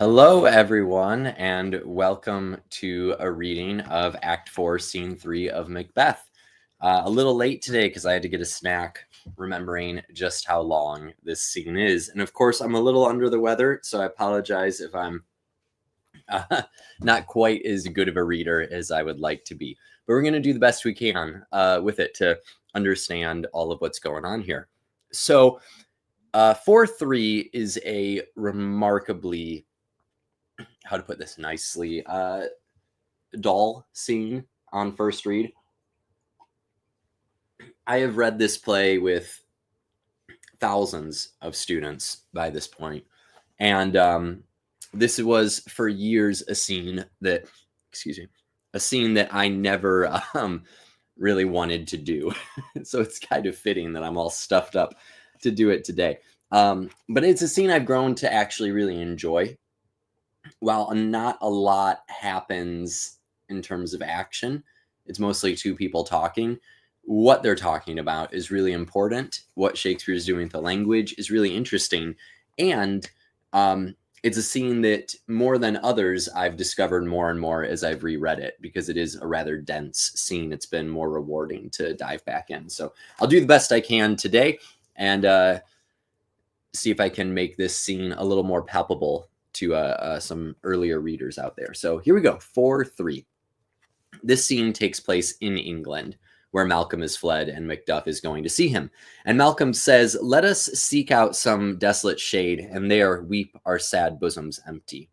Hello, everyone, and welcome to a reading of Act 4, Scene 3 of Macbeth. A little late today because I had to get a snack, remembering just how long this scene is. And of course, I'm a little under the weather, so I apologize if I'm not quite as good of a reader as I would like to be. But we're going to do the best we can with it to understand all of what's going on here. So, 4-3 is a remarkably, how to put this nicely, dull scene on first read. I have read this play with thousands of students by this point, and this was for years a scene that I never really wanted to do. So it's kind of fitting that I'm all stuffed up to do it today. But it's a scene I've grown to actually really enjoy. While not a lot happens in terms of action, it's mostly two people talking. What they're talking about is really important. What Shakespeare is doing with the language is really interesting. And it's a scene that more than others I've discovered more and more as I've reread it, because it is a rather dense scene. It's been more rewarding to dive back in. So I'll do the best I can today and see if I can make this scene a little more palpable to some earlier readers out there. So here we go, 4-3. This scene takes place in England, where Malcolm has fled and Macduff is going to see him. And Malcolm says, "Let us seek out some desolate shade, and there weep our sad bosoms empty.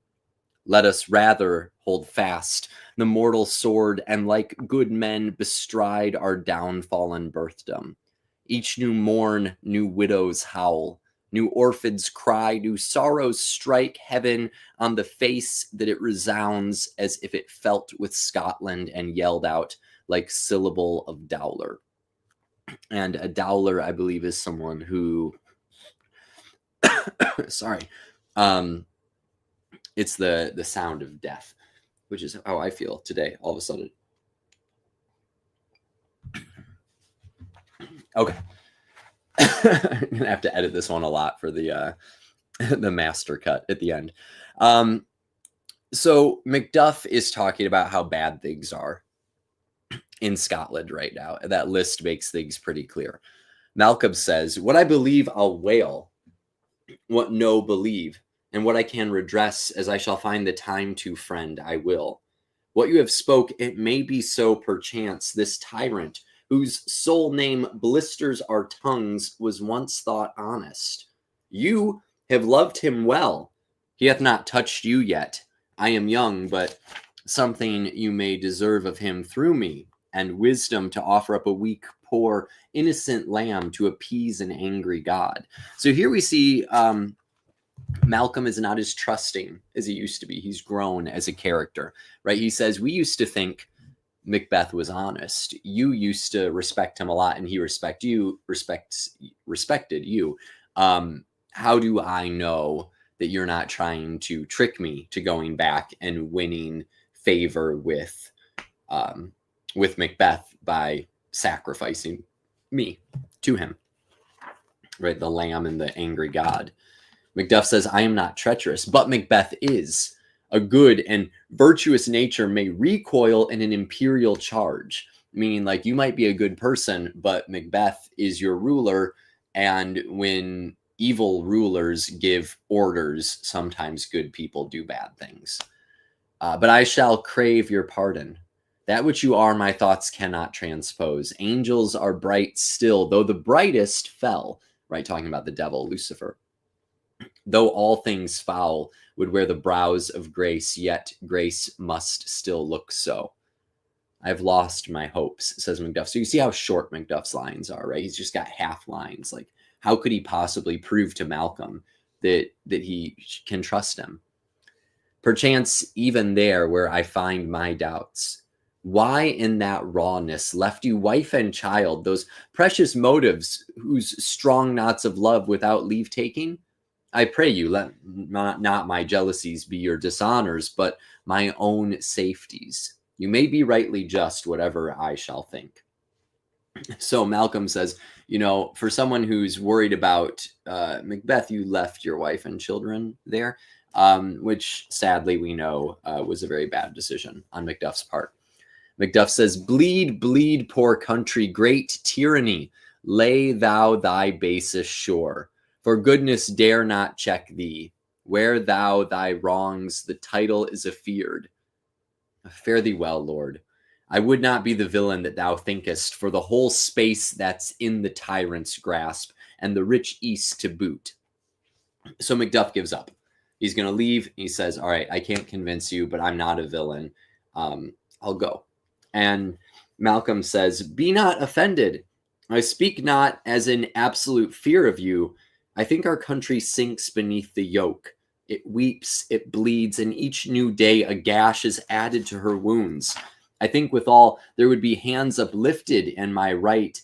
Let us rather hold fast the mortal sword, and like good men bestride our downfallen birthdom. Each new morn, new widows howl, new orphans cry, new sorrows strike heaven on the face that it resounds as if it felt with Scotland and yelled out like syllable of dowler." And a dowler, I believe, is someone who, sorry, it's the sound of death, which is how I feel today, all of a sudden. Okay. I'm gonna have to edit this one a lot for the master cut at the end. So Macduff is talking about how bad things are in Scotland right now. That list makes things pretty clear. Malcolm says, "What I believe I'll wail, what no believe, and what I can redress, as I shall find the time to, friend, I will. What you have spoke, it may be so perchance, this tyrant, whose sole name blisters our tongues, was once thought honest. You have loved him well. He hath not touched you yet. I am young, but something you may deserve of him through me, and wisdom to offer up a weak, poor, innocent lamb to appease an angry God." So here we see Malcolm is not as trusting as he used to be. He's grown as a character, right? He says, "We used to think Macbeth was honest. You used to respect him a lot, and he respected you. How do I know that you're not trying to trick me to going back and winning favor with Macbeth by sacrificing me to him?" Right, the lamb and the angry God. Macduff says, "I am not treacherous, but Macbeth is. A good and virtuous nature may recoil in an imperial charge," meaning like you might be a good person, but Macbeth is your ruler, and when evil rulers give orders, sometimes good people do bad things. "But I shall crave your pardon. That which you are, my thoughts cannot transpose. Angels are bright still, though the brightest fell," right, talking about the devil, Lucifer. "Though all things foul would wear the brows of grace, yet grace must still look so. I've lost my hopes," says Macduff. So you see how short Macduff's lines are, right? He's just got half lines. Like, how could he possibly prove to Malcolm that he can trust him? "Perchance even there where I find my doubts. Why in that rawness left you wife and child, those precious motives whose strong knots of love without leave taking? I pray you, let not my jealousies be your dishonors, but my own safeties. You may be rightly just, whatever I shall think." So Malcolm says, for someone who's worried about Macbeth, you left your wife and children there. which sadly we know was a very bad decision on Macduff's part. Macduff says, bleed, bleed, poor country, great tyranny, lay thou thy basest shore, for goodness dare not check thee. Wear thou thy wrongs, the title is afeard. Fare thee well, Lord. I would not be the villain that thou thinkest, for the whole space that's in the tyrant's grasp, and the rich east to boot. So Macduff gives up. He's going to leave. He says, all right, I can't convince you, but I'm not a villain. I'll go. And Malcolm says, be not offended. I speak not as in absolute fear of you. I think our country sinks beneath the yoke. It weeps, it bleeds, and each new day a gash is added to her wounds. I think withal there would be hands uplifted in my right,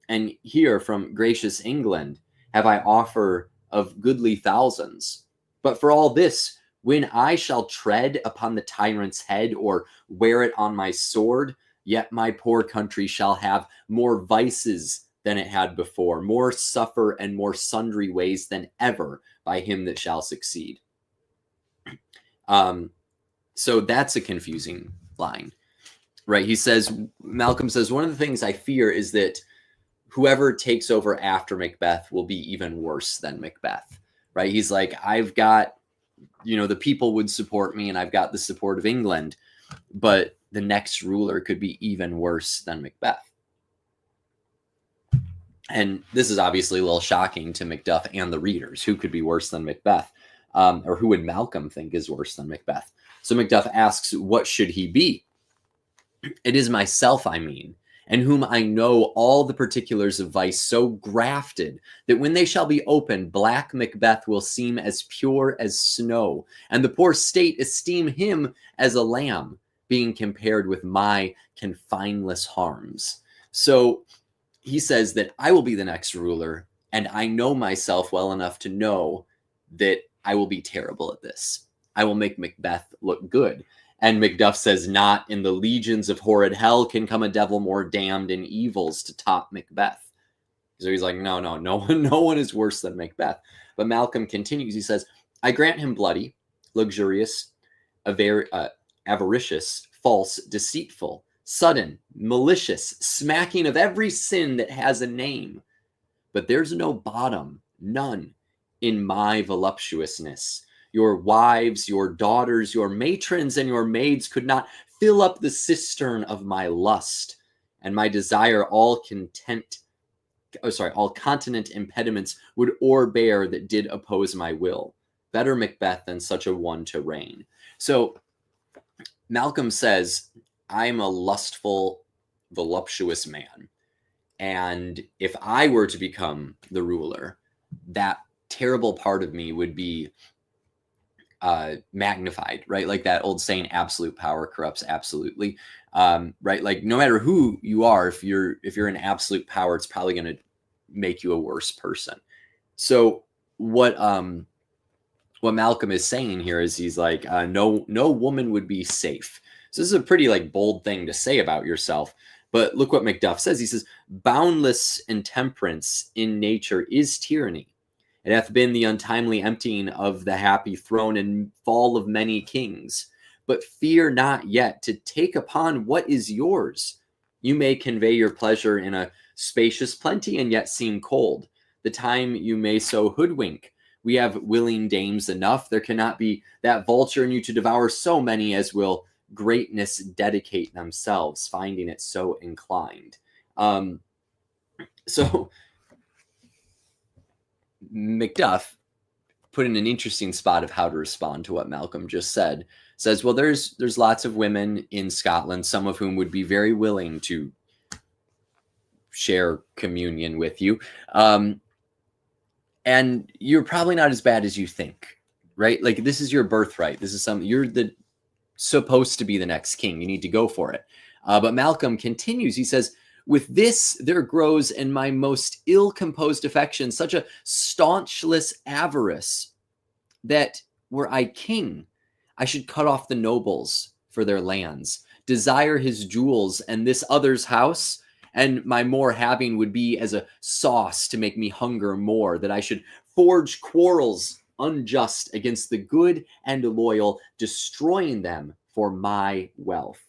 and here from gracious England have I offer of goodly thousands. But for all this, when I shall tread upon the tyrant's head or wear it on my sword, yet my poor country shall have more vices than it had before, more suffer and more sundry ways than ever by him that shall succeed. So that's a confusing line, right? He says, Malcolm says, one of the things I fear is that whoever takes over after Macbeth will be even worse than Macbeth, right? He's like, I've got, the people would support me and I've got the support of England, but the next ruler could be even worse than Macbeth. And this is obviously a little shocking to Macduff and the readers. Who could be worse than Macbeth? Or who would Malcolm think is worse than Macbeth? So Macduff asks, what should he be? It is myself, I mean, and whom I know all the particulars of vice so grafted that when they shall be opened, black Macbeth will seem as pure as snow, and the poor state esteem him as a lamb, being compared with my confineless harms. So he says that I will be the next ruler, and I know myself well enough to know that I will be terrible at this. I will make Macbeth look good. And Macduff says, not in the legions of horrid hell can come a devil more damned in evils to top Macbeth. So he's like, no one is worse than Macbeth. But Malcolm continues. He says, I grant him bloody, luxurious, avaricious, false, deceitful, sudden, malicious, smacking of every sin that has a name. But there's no bottom, none, in my voluptuousness. Your wives, your daughters, your matrons, and your maids could not fill up the cistern of my lust, and my desire all continent impediments would o'erbear that did oppose my will. Better Macbeth than such a one to reign. So Malcolm says, I'm a lustful, voluptuous man. And if I were to become the ruler, that terrible part of me would be magnified, right? Like that old saying, absolute power corrupts absolutely, right? Like no matter who you are, if you're in absolute power, it's probably going to make you a worse person. So what Malcolm is saying here is he's like, no woman would be safe. So this is a pretty like bold thing to say about yourself. But look what Macduff says. He says, boundless intemperance in nature is tyranny. It hath been the untimely emptying of the happy throne and fall of many kings. But fear not yet to take upon what is yours. You may convey your pleasure in a spacious plenty and yet seem cold. The time you may so hoodwink. We have willing dames enough. There cannot be that vulture in you to devour so many as will greatness dedicate themselves, finding it so inclined. So Macduff put in an interesting spot of how to respond to what Malcolm just said. Says, well, there's lots of women in Scotland, some of whom would be very willing to share communion with you. And you're probably not as bad as you think, right? Like this is your birthright. This is something you're supposed to be the next king. You need to go for it. But Malcolm continues. He says, with this, there grows in my most ill-composed affection such a staunchless avarice that were I king, I should cut off the nobles for their lands, desire his jewels and this other's house, and my more having would be as a sauce to make me hunger more, that I should forge quarrels unjust against the good and loyal, destroying them for my wealth.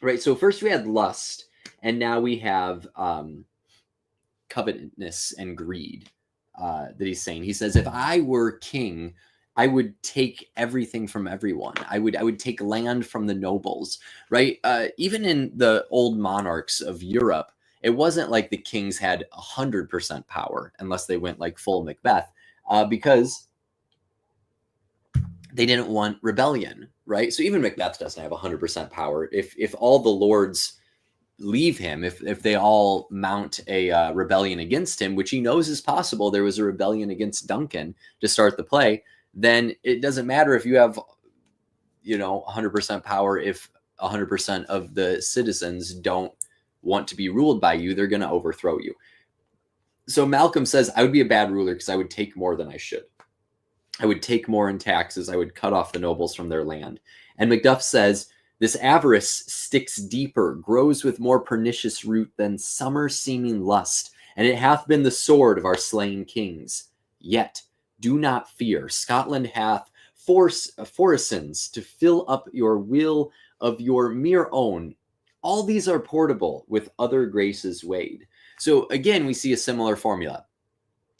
Right? So first we had lust, and now we have covetousness and greed that he's saying. He says, if I were king, I would take everything from everyone. I would take land from the nobles, right? Even in the old monarchs of Europe, it wasn't like the kings had 100% power unless they went like full Macbeth, because they didn't want rebellion, right? So even Macbeth doesn't have 100% power. If all the lords leave him, if they all mount a rebellion against him, which he knows is possible, there was a rebellion against Duncan to start the play, then it doesn't matter if you have 100% power. If 100% of the citizens don't want to be ruled by you, they're going to overthrow you. So Malcolm says, I would be a bad ruler because I would take more than I should. I would take more in taxes. I would cut off the nobles from their land. And Macduff says, this avarice sticks deeper, grows with more pernicious root than summer-seeming lust, and it hath been the sword of our slain kings. Yet do not fear. Scotland hath forisons to fill up your will of your mere own. All these are portable, with other graces weighed. So again, we see a similar formula.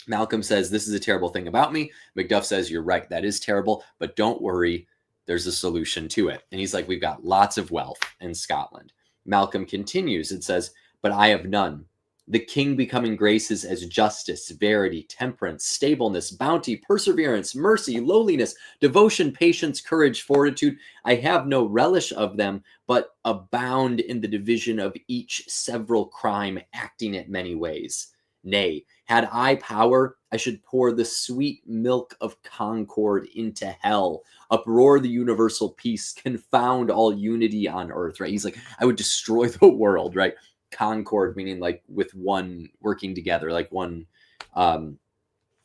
Malcolm says, this is a terrible thing about me. Macduff says, you're right, that is terrible, but don't worry, there's a solution to it. And he's like, we've got lots of wealth in Scotland. Malcolm continues and says, but I have none. The king becoming graces as justice, verity, temperance, stableness, bounty, perseverance, mercy, lowliness, devotion, patience, courage, fortitude. I have no relish of them, but abound in the division of each several crime, acting it many ways. Nay, had I power, I should pour the sweet milk of concord into hell, uproar the universal peace, confound all unity on earth, right? He's like, I would destroy the world, right? Concord meaning like with one working together, like one,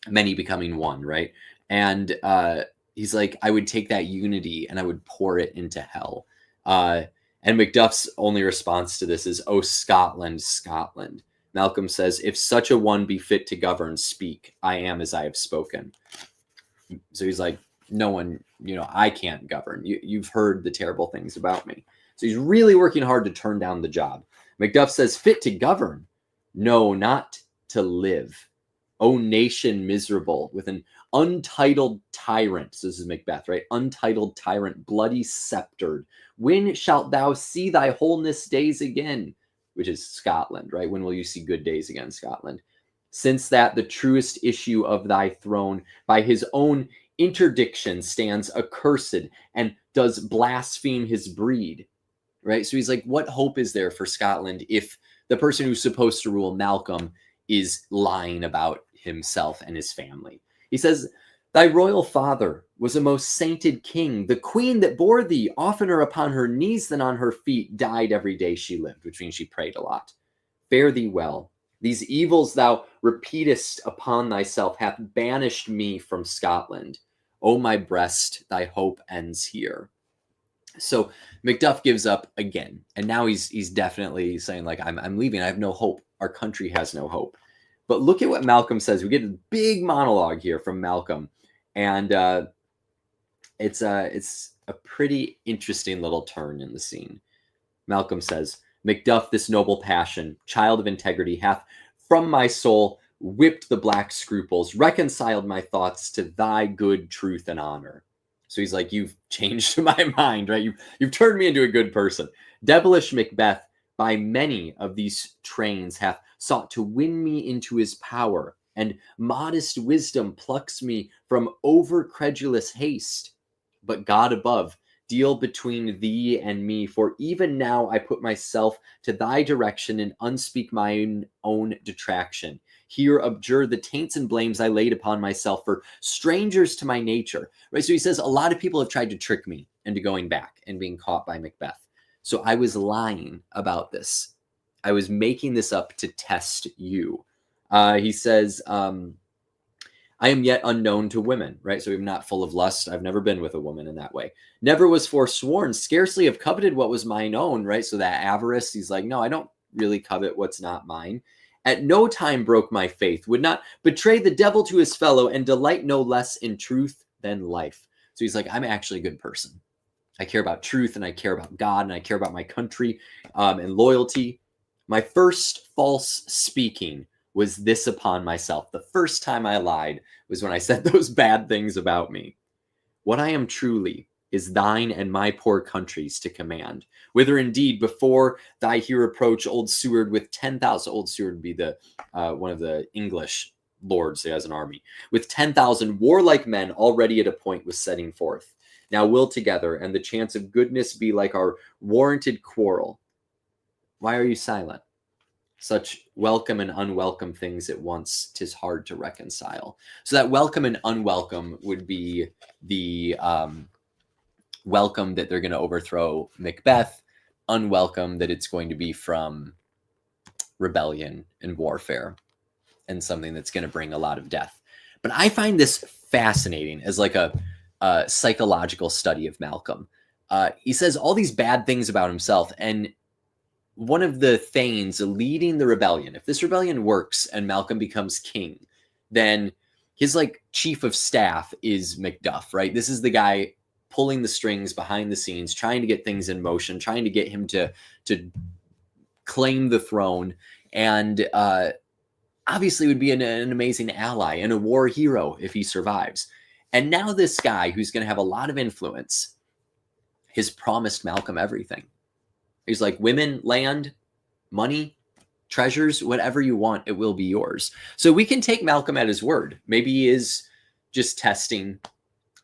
many becoming one, right? And he's like, I would take that unity and I would pour it into hell. And Macduff's only response to this is, oh, Scotland, Scotland. Malcolm says, if such a one be fit to govern, speak. I am as I have spoken. So he's like, no one, I can't govern. You've heard the terrible things about me. So he's really working hard to turn down the job. Macduff says, fit to govern? No, not to live. O nation miserable, with an untitled tyrant. So this is Macbeth, right? Untitled tyrant, bloody sceptered. When shalt thou see thy wholeness days again? Which is Scotland, right? When will you see good days again, Scotland? Since that the truest issue of thy throne by his own interdiction stands accursed and does blaspheme his breed, right? So he's like, what hope is there for Scotland if the person who's supposed to rule, Malcolm, is lying about himself and his family? He says, thy royal father was a most sainted king. The queen that bore thee, oftener upon her knees than on her feet, died every day she lived, which means she prayed a lot. Fare thee well. These evils thou repeatest upon thyself hath banished me from Scotland. O my breast, thy hope ends here. So Macduff gives up again, and now he's definitely saying, like, I'm leaving. I have no hope. Our country has no hope. But look at what Malcolm says. We get a big monologue here from Malcolm, and it's a pretty interesting little turn in the scene. Malcolm says, Macduff, this noble passion, child of integrity, hath from my soul whipped the black scruples, reconciled my thoughts to thy good truth and honor. So he's like, you've changed my mind, right? You've turned me into a good person. Devilish Macbeth, by many of these trains, hath sought to win me into his power, and modest wisdom plucks me from over-credulous haste. But God above, deal between thee and me, for even now I put myself to thy direction and unspeak mine own detraction. Here abjure the taints and blames I laid upon myself for strangers to my nature. Right? So he says, a lot of people have tried to trick me into going back and being caught by Macbeth. So I was lying about this. I was making this up to test you. He says, I am yet unknown to women, right? So I'm not full of lust. I've never been with a woman in that way. Never was forsworn, scarcely have coveted what was mine own, right? So that avarice, he's like, no, I don't really covet what's not mine. at no time broke my faith, would not betray the devil to his fellow, and delight no less in truth than life. So he's like, I'm actually a good person. I care about truth, and I care about God, and I care about my country, and loyalty. My first false speaking was this upon myself. The first time I lied was when I said those bad things about me. What I am truly is thine and my poor country's to command. Whither indeed before thy here approach, old Seward with 10,000, old Seward would be the one of the English lords that has an army, with 10,000 warlike men already at a point was setting forth. Now will together, and the chance of goodness be like our warranted quarrel. Why are you silent? Such welcome and unwelcome things at once, 'tis hard to reconcile. So that welcome and unwelcome would be the welcome that they're going to overthrow Macbeth, unwelcome that it's going to be from rebellion and warfare and something that's going to bring a lot of death. But I find this fascinating as like a psychological study of Malcolm. He says all these bad things about himself, and one of the thanes leading the rebellion, if this rebellion works and Malcolm becomes king, then his like chief of staff is Macduff, right? This is the guy pulling the strings behind the scenes, trying to get things in motion, trying to get him to claim the throne, and obviously would be an amazing ally and a war hero if he survives. And now this guy who's going to have a lot of influence has promised Malcolm everything. He's like, women, land, money, treasures, whatever you want, it will be yours. So we can take Malcolm at his word. Maybe he is just testing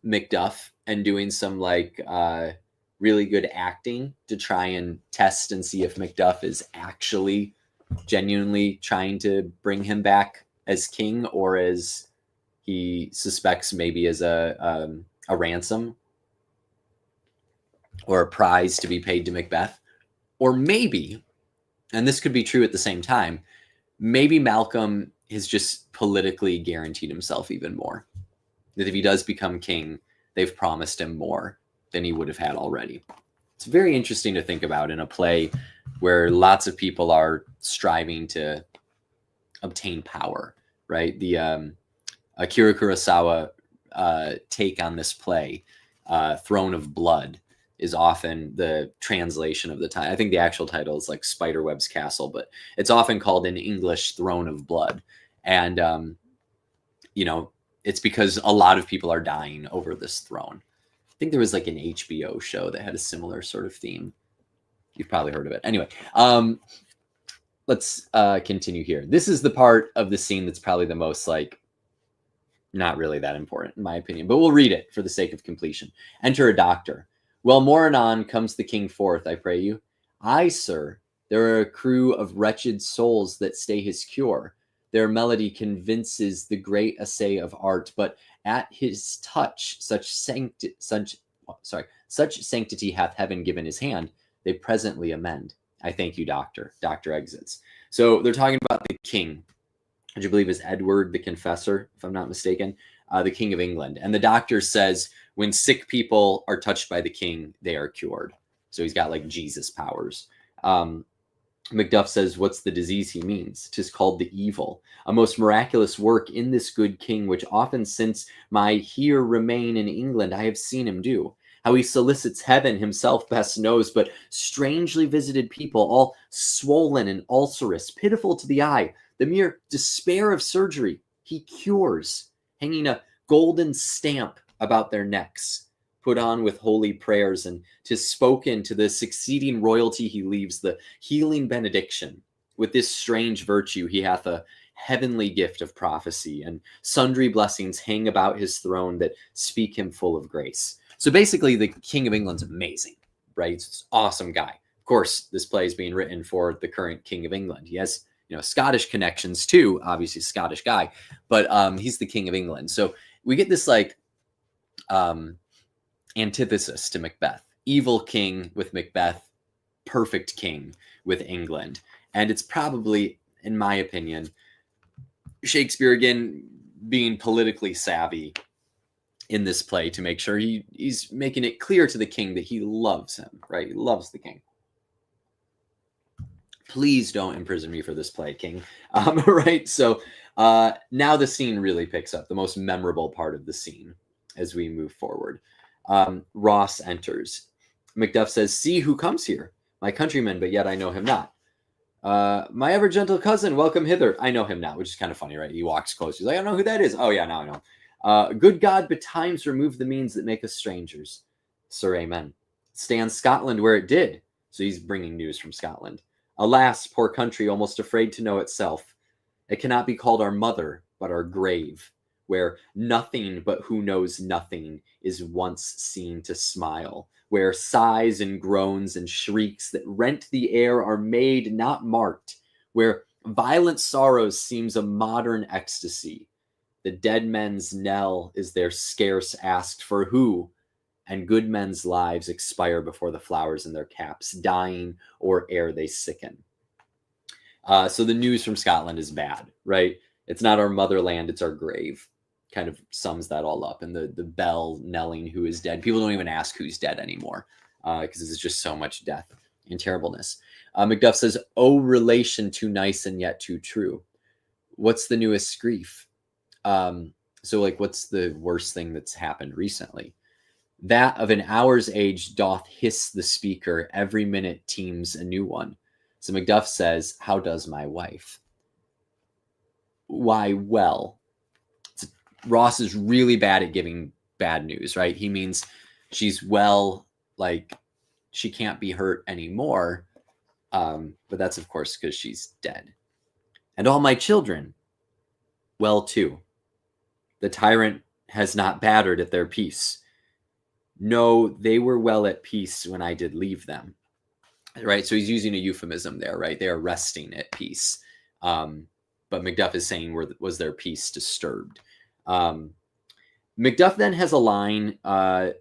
Macduff and doing some like really good acting to try and test and see if Macduff is actually genuinely trying to bring him back as king, or as he suspects maybe as a ransom or a prize to be paid to Macbeth. Or maybe, and this could be true at the same time, maybe Malcolm has just politically guaranteed himself even more. That if he does become king, they've promised him more than he would have had already. It's very interesting to think about in a play where lots of people are striving to obtain power, right? The Akira Kurosawa take on this play, Throne of Blood, is often the translation of the time. I think the actual title is like Spiderweb's Castle, but it's often called in English Throne of Blood. And, you know, it's because a lot of people are dying over this throne. I think there was like an HBO show that had a similar sort of theme. You've probably heard of it. Anyway, let's continue here. This is the part of the scene that's probably the most like, not really that important in my opinion, but we'll read it for the sake of completion. Enter a doctor. Well, more anon comes the king forth, I pray you. Aye, sir, there are a crew of wretched souls that stay his cure. Their melody convinces the great essay of art, but at his touch, such sanctity hath heaven given his hand, they presently amend. I thank you, doctor. Doctor exits. So they're talking about the king, which I believe is Edward the Confessor, if I'm not mistaken, the King of England. And the doctor says, when sick people are touched by the king, they are cured. So he's got like Jesus powers. Macduff says, what's the disease he means? 'Tis called the evil. A most miraculous work in this good king, which often since my here remain in England, I have seen him do. How he solicits heaven himself best knows, but strangely visited people, all swollen and ulcerous, pitiful to the eye, the mere despair of surgery, he cures, hanging a golden stamp about their necks, put on with holy prayers, and 'tis spoken to the succeeding royalty he leaves the healing benediction. With this strange virtue he hath a heavenly gift of prophecy, and sundry blessings hang about his throne that speak him full of grace. So basically the King of England's amazing, right? He's an awesome guy. Of course, this play is being written for the current King of England. He has, you know, Scottish connections too, obviously a Scottish guy, but he's the King of England. So we get this like antithesis to Macbeth. Evil king with Macbeth, perfect king with England. And it's probably, in my opinion, Shakespeare again being politically savvy in this play to make sure he's making it clear to the king that he loves him, right? He loves the king. Please don't imprison me for this play, King. Right? So now the scene really picks up, the most memorable part of the scene as we move forward. Ross enters. Macduff says, "See who comes here, my countryman, but yet I know him not. My ever gentle cousin, welcome hither. I know him not," which is kind of funny, right? He walks close. He's like, "I don't know who that is." "Oh, yeah, now I know. Good God, betimes remove the means that make us strangers. Sir, amen. Stand Scotland where it did." So he's bringing news from Scotland. "Alas, poor country, almost afraid to know itself. It cannot be called our mother, but our grave, where nothing but who knows nothing is once seen to smile, where sighs and groans and shrieks that rent the air are made not marked, where violent sorrows seems a modern ecstasy. The dead men's knell is there scarce asked for who, and good men's lives expire before the flowers in their caps, dying or ere they sicken." So the news from Scotland is bad, right? It's not our motherland, it's our grave. Kind of sums that all up. And the bell knelling who is dead. People don't even ask who's dead anymore because there's just so much death and terribleness. Macduff says, "Oh, relation too nice and yet too true. What's the newest grief?" So, like, what's the worst thing that's happened recently? "That of an hour's age doth hiss the speaker. Every minute teems a new one." So Macduff says, "How does my wife?" "Why, well." Ross is really bad at giving bad news, right? He means she's well, like she can't be hurt anymore. But that's, of course, because she's dead. "And all my children, well, too. The tyrant has not battered at their peace. No, they were well at peace when I did leave them." Right? So he's using a euphemism there, right? They are resting at peace. But Macduff is saying, was their peace disturbed? Macduff then has a line, I'm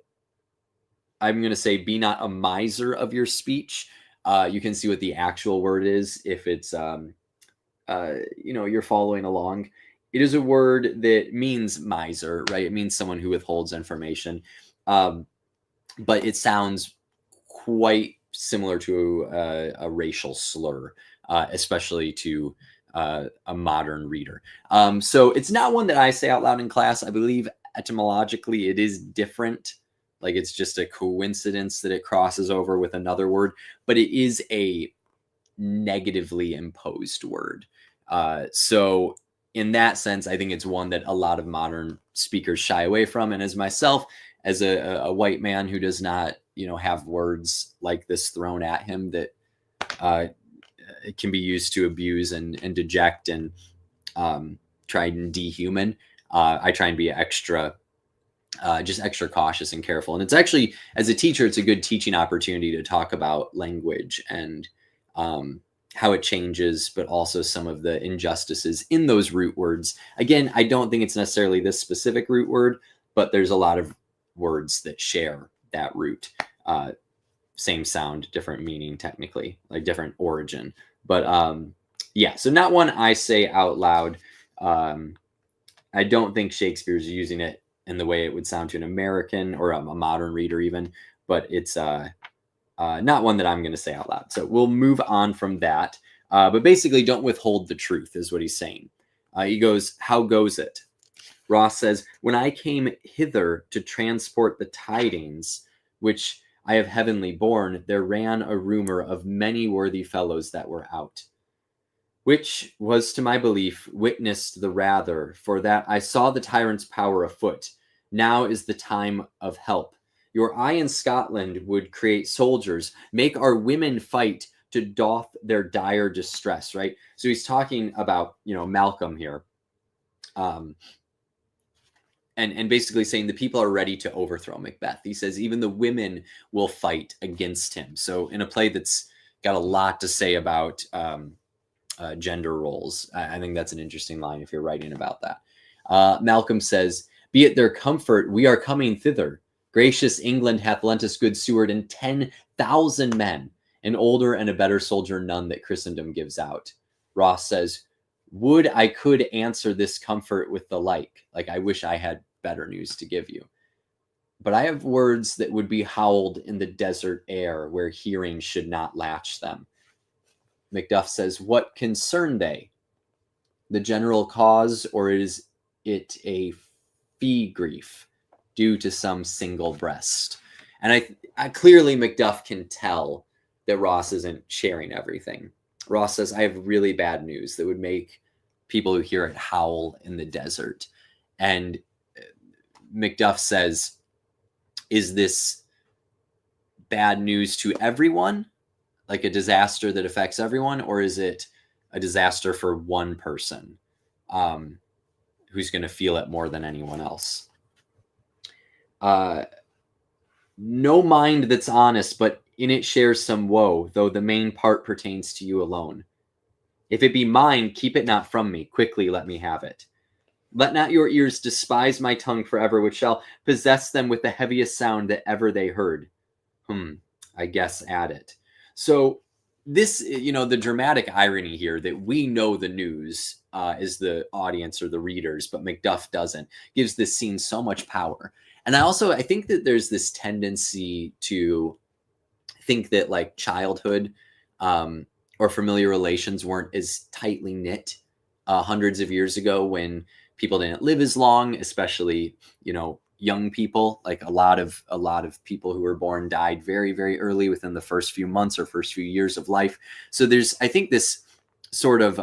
going to say, "Be not a miser of your speech." You can see what the actual word is if it's, you're following along. It is a word that means miser, right? It means someone who withholds information. But it sounds quite similar to a racial slur, especially to a modern reader. So it's not one that I say out loud in class. I believe etymologically it is different. Like, it's just a coincidence that it crosses over with another word, but it is a negatively imposed word. So in that sense, I think it's one that a lot of modern speakers shy away from. And as myself, as a white man who does not, have words like this thrown at him that it can be used to abuse and deject and try and dehuman, I try and be just extra cautious and careful. And it's actually, as a teacher, it's a good teaching opportunity to talk about language and how it changes, but also some of the injustices in those root words. Again, I don't think it's necessarily this specific root word, but there's a lot of words that share that root. Same sound, different meaning, technically, like different origin. But yeah, so not one I say out loud. I don't think Shakespeare's using it in the way it would sound to an American or a modern reader even, but it's not one that I'm going to say out loud. So we'll move on from that. But basically, don't withhold the truth is what he's saying. He goes, "How goes it?" Ross says, "When I came hither to transport the tidings, which I have heavenly borne, there ran a rumor of many worthy fellows that were out, which was to my belief witnessed the rather, for that I saw the tyrant's power afoot. Now is the time of help. Your eye in Scotland would create soldiers, make our women fight to doff their dire distress," right? So he's talking about, Malcolm here. And basically saying the people are ready to overthrow Macbeth. He says even the women will fight against him. So in a play that's got a lot to say about gender roles, I think that's an interesting line if you're writing about that. Malcolm says, "Be it their comfort, we are coming thither. Gracious England hath lent us good Seward and 10,000 men, an older and a better soldier none that Christendom gives out." Ross says, "Would I could answer this comfort with the like I wish I had better news to give you. But I have words that would be howled in the desert air where hearing should not latch them." Macduff says, what concern they? The general cause, or is it a fee grief due to some single breast? And I clearly Macduff can tell that Ross isn't sharing everything. Ross says, I have really bad news that would make people who hear it howl in the desert. And Macduff says, is this bad news to everyone, like a disaster that affects everyone, or is it a disaster for one person who's going to feel it more than anyone else? No mind that's honest, but in it shares some woe, though the main part pertains to you alone. If it be mine, keep it not from me. Quickly let me have it. Let not your ears despise my tongue forever, which shall possess them with the heaviest sound that ever they heard. I guess at it. So this, the dramatic irony here that we know the news is the audience or the readers, but Macduff doesn't, gives this scene so much power. And I think that there's this tendency to think that like childhood or familiar relations weren't as tightly knit hundreds of years ago when people didn't live as long, especially, young people. Like a lot of people who were born died very, very early within the first few months or first few years of life. So there's, I think, this sort of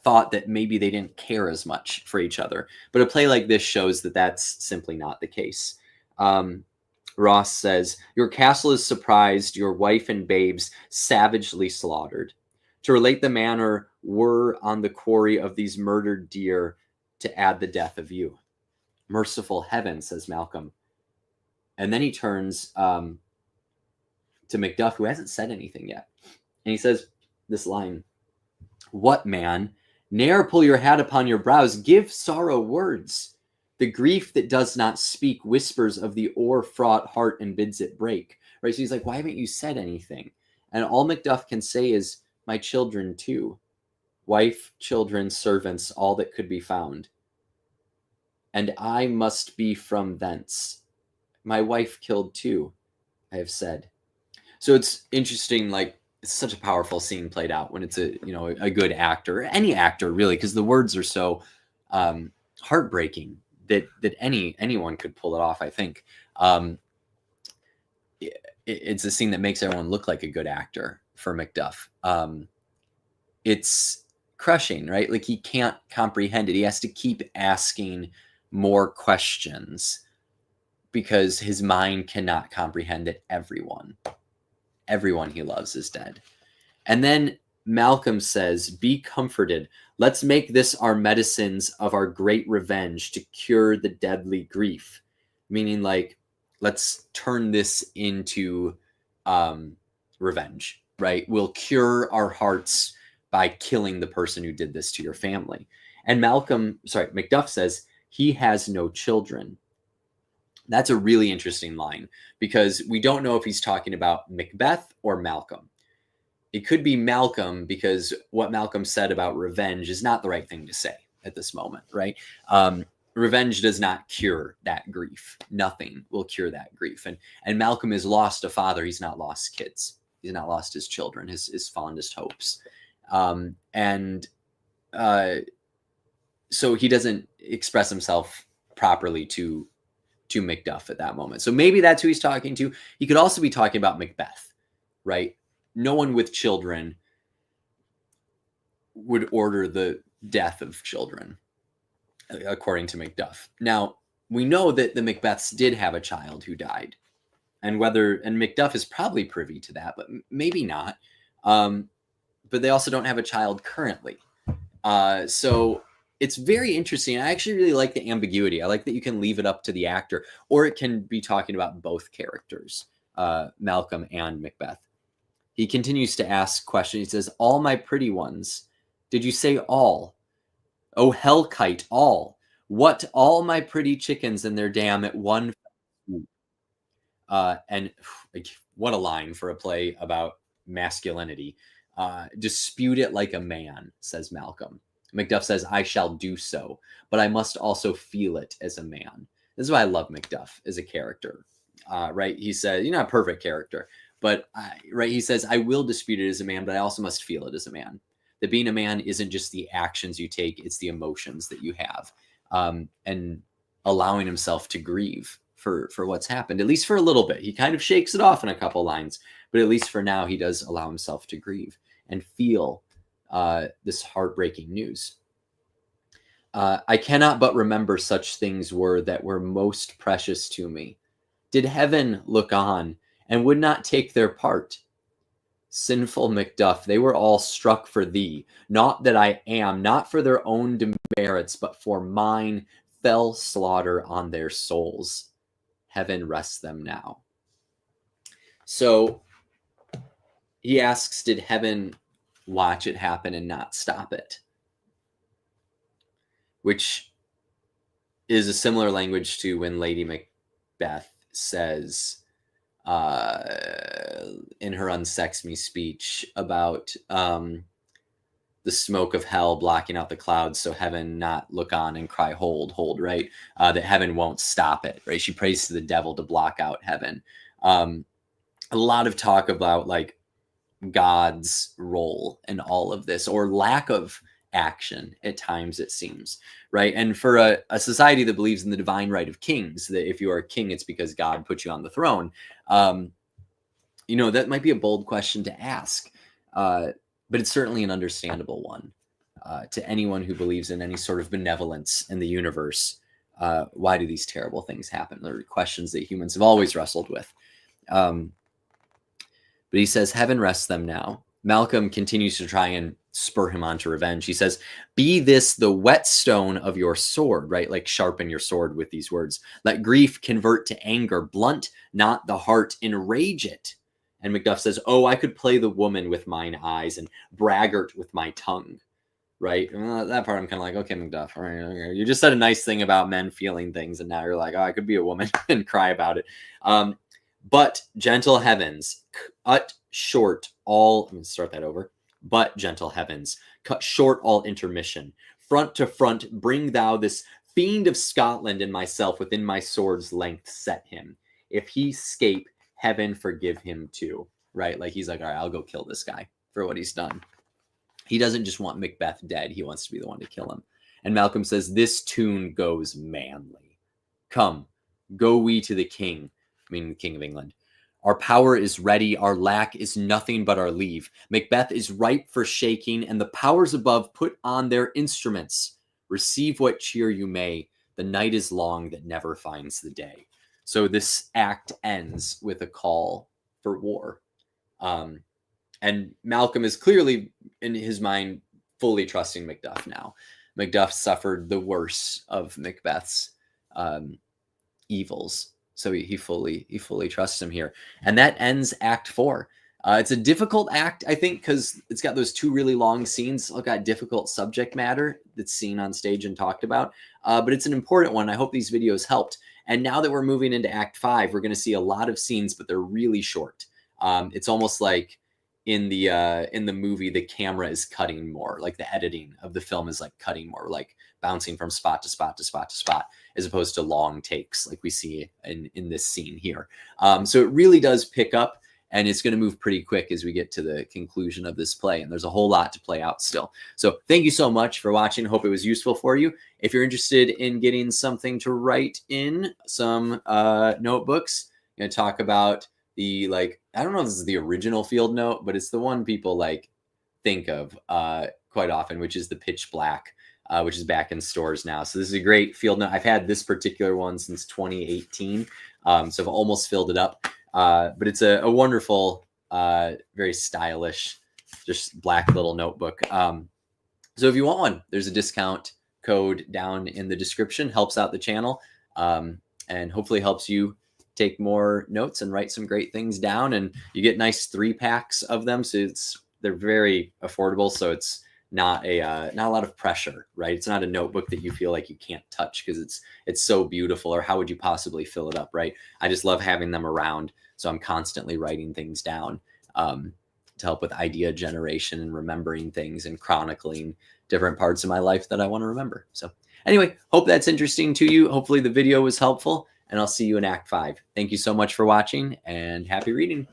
thought that maybe they didn't care as much for each other. But a play like this shows that that's simply not the case. Ross says, your castle is surprised, your wife and babes savagely slaughtered. To relate the manner were on the quarry of these murdered deer to add the death of you. Merciful heaven, says Malcolm. And then he turns to Macduff, who hasn't said anything yet. And he says this line, what man, ne'er pull your hat upon your brows, give sorrow words. The grief that does not speak whispers of the o'er-fraught heart and bids it break. Right? So he's like, why haven't you said anything? And all Macduff can say is, my children too. Wife, children, servants, all that could be found. And I must be from thence. My wife killed too, I have said. So it's interesting, like, it's such a powerful scene played out when it's a good actor, any actor really, because the words are so heartbreaking that anyone could pull it off, I think. It's a scene that makes everyone look like a good actor for Macduff. It's crushing, right? Like he can't comprehend it. He has to keep asking more questions because his mind cannot comprehend that everyone he loves is dead. And then Malcolm says, be comforted. Let's make this our medicines of our great revenge to cure the deadly grief. Meaning, like, let's turn this into revenge, right? We'll cure our hearts by killing the person who did this to your family. And Macduff says, he has no children. That's a really interesting line because we don't know if he's talking about Macbeth or Malcolm. It could be Malcolm because what Malcolm said about revenge is not the right thing to say at this moment, right? Revenge does not cure that grief. Nothing will cure that grief. And Malcolm has lost a father. He's not lost kids. He's not lost his children, his fondest hopes. So he doesn't express himself properly to Macduff at that moment. So maybe that's who he's talking to. He could also be talking about Macbeth, right? No one with children would order the death of children, according to Macduff. Now, we know that the Macbeths did have a child who died. And Macduff is probably privy to that, but maybe not. But they also don't have a child currently. So it's very interesting. I actually really like the ambiguity. I like that you can leave it up to the actor, or it can be talking about both characters, Malcolm and Macbeth. He continues to ask questions. He says, all my pretty ones. Did you say all? Oh, hell kite, all. What, all my pretty chickens and their dam at one. And what a line for a play about masculinity. Dispute it like a man, says Malcolm. Macduff says, I shall do so, but I must also feel it as a man. This is why I love Macduff as a character, right? He said, you're not a perfect character, But right, he says, I will dispute it as a man, but I also must feel it as a man. That being a man isn't just the actions you take, it's the emotions that you have. And allowing himself to grieve for what's happened, at least for a little bit. He kind of shakes it off in a couple lines, but at least for now, he does allow himself to grieve and feel this heartbreaking news. I cannot but remember such things were that were most precious to me. Did heaven look on and would not take their part? Sinful Macduff, they were all struck for thee, not that I am, not for their own demerits, but for mine fell slaughter on their souls. Heaven rest them now. So he asks, did heaven watch it happen and not stop it? Which is a similar language to when Lady Macbeth says in her Unsex Me speech about the smoke of hell blocking out the clouds, so heaven not look on and cry, hold, hold, right? That heaven won't stop it, right? She prays to the devil to block out heaven. A lot of talk about like God's role in all of this, or lack of action at times, it seems, right? And for a society that believes in the divine right of kings, that if you are a king, it's because God put you on the throne, you know, that might be a bold question to ask, but it's certainly an understandable one to anyone who believes in any sort of benevolence in the universe. Why do these terrible things happen? They're questions that humans have always wrestled with. But he says, heaven rests them now. Malcolm continues to try and spur him on to revenge. He says, be this the whetstone of your sword, right? Like sharpen your sword with these words. Let grief convert to anger, blunt not the heart, enrage it. And Macduff says, oh, I could play the woman with mine eyes and braggart with my tongue, right? That part I'm kind of like, okay, Macduff, all right, you just said a nice thing about men feeling things, and now you're like, oh, I could be a woman and cry about it. But gentle heavens, cut short all, I'm going to start that over. But gentle heavens, cut short all intermission. Front to front, bring thou this fiend of Scotland and myself within my sword's length set him. If he scape, heaven forgive him too, right? Like he's like, all right, I'll go kill this guy for what he's done. He doesn't just want Macbeth dead. He wants to be the one to kill him. And Malcolm says, this tune goes manly. Come, go we to the king, meaning the King of England. Our power is ready. Our lack is nothing but our leave. Macbeth is ripe for shaking, and the powers above put on their instruments. Receive what cheer you may. The night is long that never finds the day. So this act ends with a call for war. And Malcolm is clearly, in his mind, fully trusting Macduff now. Macduff suffered the worst of Macbeth's evils. So he fully trusts him here. And that ends Act 4. It's a difficult act, I think, because it's got those two really long scenes. It's got difficult subject matter that's seen on stage and talked about. But it's an important one. I hope these videos helped. And now that we're moving into Act 5, we're going to see a lot of scenes, but they're really short. It's almost like in the movie, the camera is cutting more. Like the editing of the film is like cutting more, like bouncing from spot to spot to spot to spot, as opposed to long takes like we see in this scene here. So it really does pick up, and it's going to move pretty quick as we get to the conclusion of this play. And there's a whole lot to play out still. So thank you so much for watching. Hope it was useful for you. If you're interested in getting something to write in, some notebooks, I'm going to talk about the, like, I don't know if this is the original field note, but it's the one people like think of quite often, which is the pitch black, which is back in stores now. So this is a great field note. I've had this particular one since 2018. So I've almost filled it up. But it's a wonderful, very stylish, just black little notebook. So if you want one, there's a discount code down in the description. Helps out the channel, and hopefully helps you take more notes and write some great things down. And you get nice 3-packs of them. So they're very affordable. So it's not a lot of pressure, right? It's not a notebook that you feel like you can't touch because it's so beautiful, or how would you possibly fill it up, right? I just love having them around. So I'm constantly writing things down to help with idea generation and remembering things and chronicling different parts of my life that I want to remember. So anyway, hope that's interesting to you. Hopefully the video was helpful, and I'll see you in Act 5. Thank you so much for watching, and happy reading.